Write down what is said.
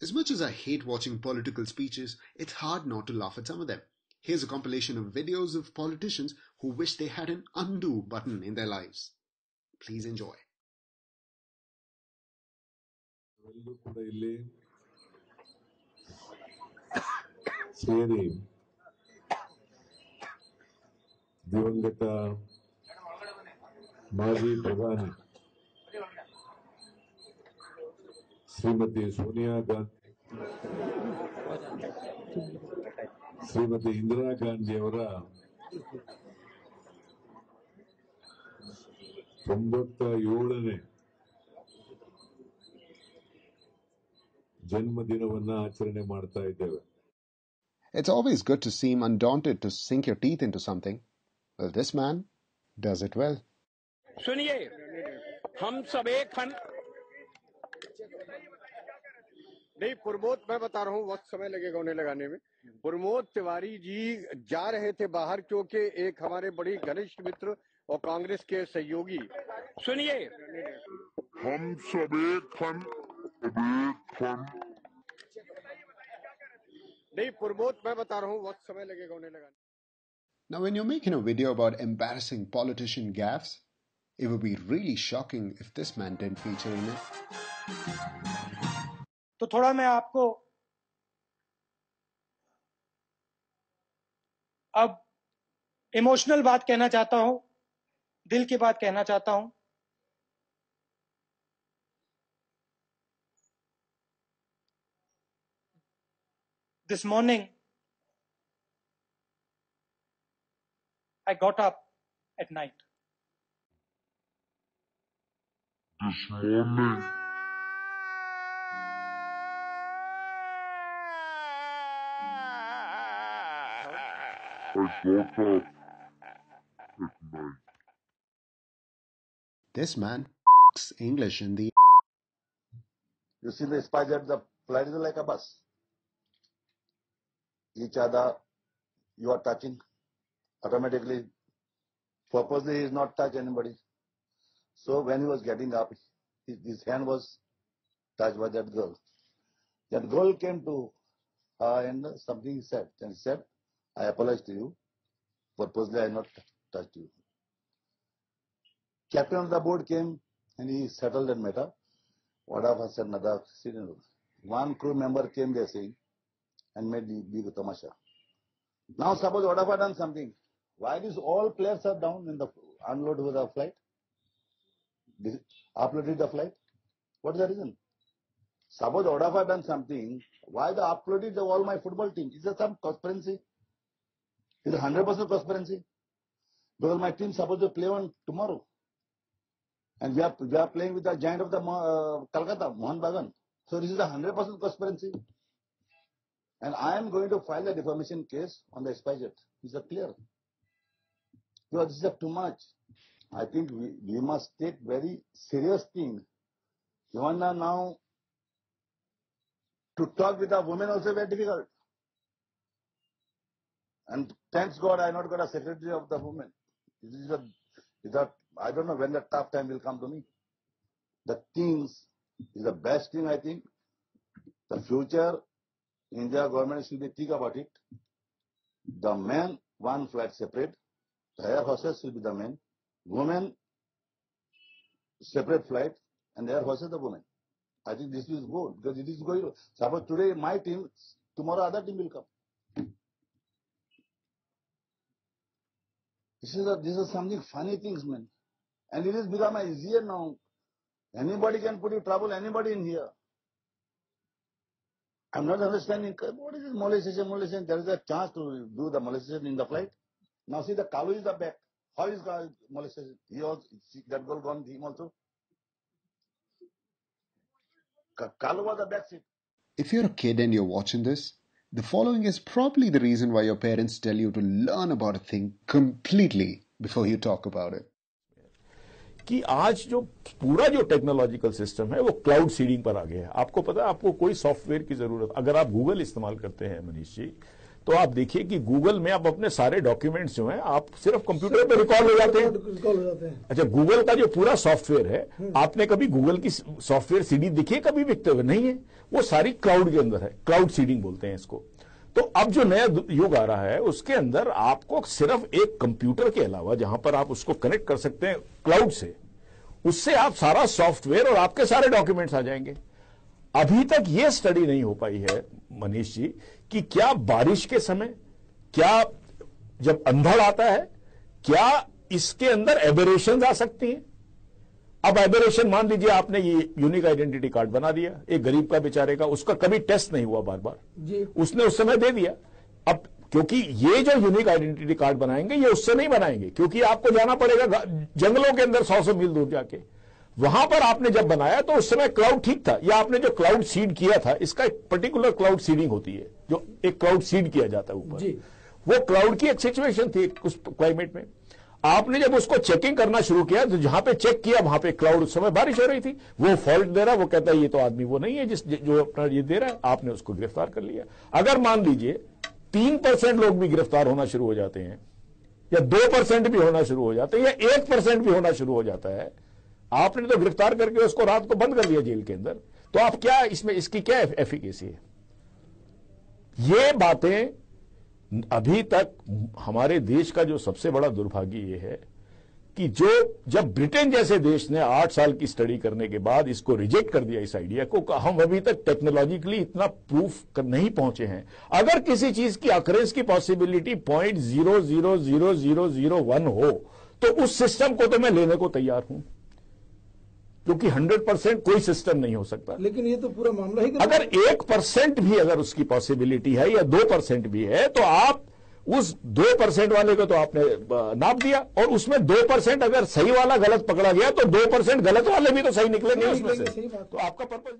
As much as I hate watching political speeches, it's hard not to laugh at some of them. Here's a compilation of videos of politicians who wish they had an undo button in their lives. Please enjoy. ಸೇರಿ ದಿವಂಗತ ಮಾಜಿ ಪ್ರಧಾನಿ ಶ್ರೀಮತಿ ಸೋನಿಯಾ ಗಾಂಧಿ ಶ್ರೀಮತಿ ಇಂದಿರಾ ಗಾಂಧಿ ಅವರ 97ನೇ ಜನ್ಮದಿನವನ್ನ ಆಚರಣೆ ಮಾಡ್ತಾ ಇದ್ದೇವೆ. It's always good to seem undaunted to sink your teeth into something. Well, this man does it well. सुनिए, हम सब एक फन नहीं प्रमोद, मैं बता रहा हूँ, वक्त समय लगेगा उन्हें लगाने में। प्रमोद तिवारी जी जा रहे थे बाहर क्योंकि एक हमारे बड़ी घनिष्ठ मित्र और कांग्रेस के सहयोगी, सुनिए, हम सब एक फन नहीं प्रमोद, मैं बता रहा हूँ, वक्त समय लगेगा उन्हें लगाने। Now, when you're making a video about embarrassing politician gaffes, it would be really shocking if this man didn't feature in it. तो थोड़ा मैं आपको अब इमोशनल बात कहना चाहता हूं, दिल की बात कहना चाहता हूं। This morning, I got up at night. This morning I got up at night. This man English in the... You see the SpiceJet, the flight is like a bus. Each other you are touching automatically. Purposely he is not touch anybody. So when he was getting up, his hand was touched by that girl. That girl came to her and something he said. And he said, I apologize to you. Purposely I not touched you. Captain of the board came and he settled that matter. Whatever said another scenario. One crew member came there saying and made the big tamasha. Now suppose whatever done something. Why these all players are down in the unload with the flight? Uploaded the flight? What is the reason? Suppose whatever done something, why the uploaded all my football team? Is there some conspiracy? Is it 100% conspiracy? Because my team supposed to play on tomorrow. And we are playing with the giant of the Calcutta, Mohan Bagan. So this is a 100% conspiracy. And I am going to file a defamation case on the SpiceJet. Is that clear? Because this is too much. I think we must take very serious thing. Even now, to talk with a woman also very difficult. And thanks God I not got a secretary of the woman. I don't know when the tough time will come to me. The things is the best thing I think. The future, India government should be think about it. The men, one flight separate. The air hostess will be the men. Women, separate flight. And the air hostess the woman. I think this is good because it is going. Suppose today my team, tomorrow other team will come. This is something funny things, man. And it is become easier now. Anybody can put you trouble, anybody in here. I'm not understanding what is this molestation? There is a chance to do the molestation in the flight. Now see the Kalu is the back. How is molestation? He also, that girl gone him also. Kalu was the back seat. If you're a kid and you're watching this, the following is probably the reason why your parents tell you to learn about a thing completely before you talk about it. कि आज जो पूरा जो technological system है वो cloud seeding पर आ गया है। आपको पता है, आपको कोई सॉफ्टवेयर की जरूरत, अगर आप गूगल इस्तेमाल करते हैं मनीष जी, तो आप देखिए कि गूगल में आप अपने सारे डॉक्यूमेंट्स जो हैं आप सिर्फ कंप्यूटर पे रिकॉल हो जाते हैं। अच्छा, गूगल का जो पूरा सॉफ्टवेयर है, आपने कभी गूगल की सॉफ्टवेयर सीडी दिखी है कभी बिकते हुए? नहीं है, वो सारी क्लाउड के अंदर है, क्लाउड सीडिंग बोलते हैं इसको। तो अब जो नया युग आ रहा है उसके अंदर आपको सिर्फ एक कंप्यूटर के अलावा जहां पर आप उसको कनेक्ट कर सकते हैं क्लाउड से, उससे आप सारा सॉफ्टवेयर और आपके सारे डॉक्यूमेंट्स आ जाएंगे। अभी तक यह स्टडी नहीं हो पाई है मनीष जी कि क्या बारिश के समय, क्या जब अंधड़ आता है, क्या इसके अंदर एबेरेशंस आ सकती हैं? अब एबेरेशन मान लीजिए आपने ये यूनिक आइडेंटिटी कार्ड बना दिया एक गरीब का बेचारे का, उसका कभी टेस्ट नहीं हुआ बार बार, उसने उस समय दे दिया। अब क्योंकि ये जो यूनिक आइडेंटिटी कार्ड बनाएंगे ये उससे नहीं बनाएंगे, क्योंकि आपको जाना पड़ेगा जंगलों के अंदर 100 मील दूर जाके। वहां पर आपने जब बनाया तो उस समय क्लाउड ठीक था, या आपने जो क्लाउड सीड किया था, इसका एक पर्टिकुलर क्लाउड सीडिंग होती है जो एक क्लाउड सीड किया जाता है ऊपर, वो क्लाउड की एक सिचुएशन थी उस क्लाइमेट में। आपने जब उसको चेकिंग करना शुरू किया तो जहां पे चेक किया वहां पे क्लाउड, उस समय बारिश हो रही थी, वो फॉल्ट दे रहा, वो कहता है ये तो आदमी वो नहीं है जो अपना ये दे रहा है, आपने उसको गिरफ्तार कर लिया। अगर मान लीजिए 3% लोग भी गिरफ्तार होना शुरू हो जाते हैं, या 2% भी होना शुरू हो जाते हैं, या 1% भी होना शुरू हो जाता है, आपने तो गिरफ्तार करके उसको रात को बंद कर दिया जेल के अंदर, तो आप क्या इसमें इसकी क्या एफिकेसी है? ये बातें अभी तक हमारे देश का जो सबसे बड़ा दुर्भाग्य ये है कि जब ब्रिटेन जैसे देश ने 8 साल की स्टडी करने के बाद इसको रिजेक्ट कर दिया इस आइडिया को, हम अभी तक टेक्नोलॉजिकली इतना प्रूफ नहीं पहुंचे हैं। अगर किसी चीज की अकरेंस की पॉसिबिलिटी 0.00001 हो तो उस सिस्टम को तो मैं लेने को तैयार हूं, क्योंकि 100% कोई सिस्टम नहीं हो सकता। लेकिन ये तो पूरा मामला ही अगर 1% भी अगर उसकी पॉसिबिलिटी है या 2% भी है, तो आप उस 2% वाले को तो आपने नाप दिया, और उसमें 2% अगर सही वाला गलत पकड़ा गया तो 2% गलत वाले भी तो सही निकलेंगे उसमें से, तो आपका पर्पज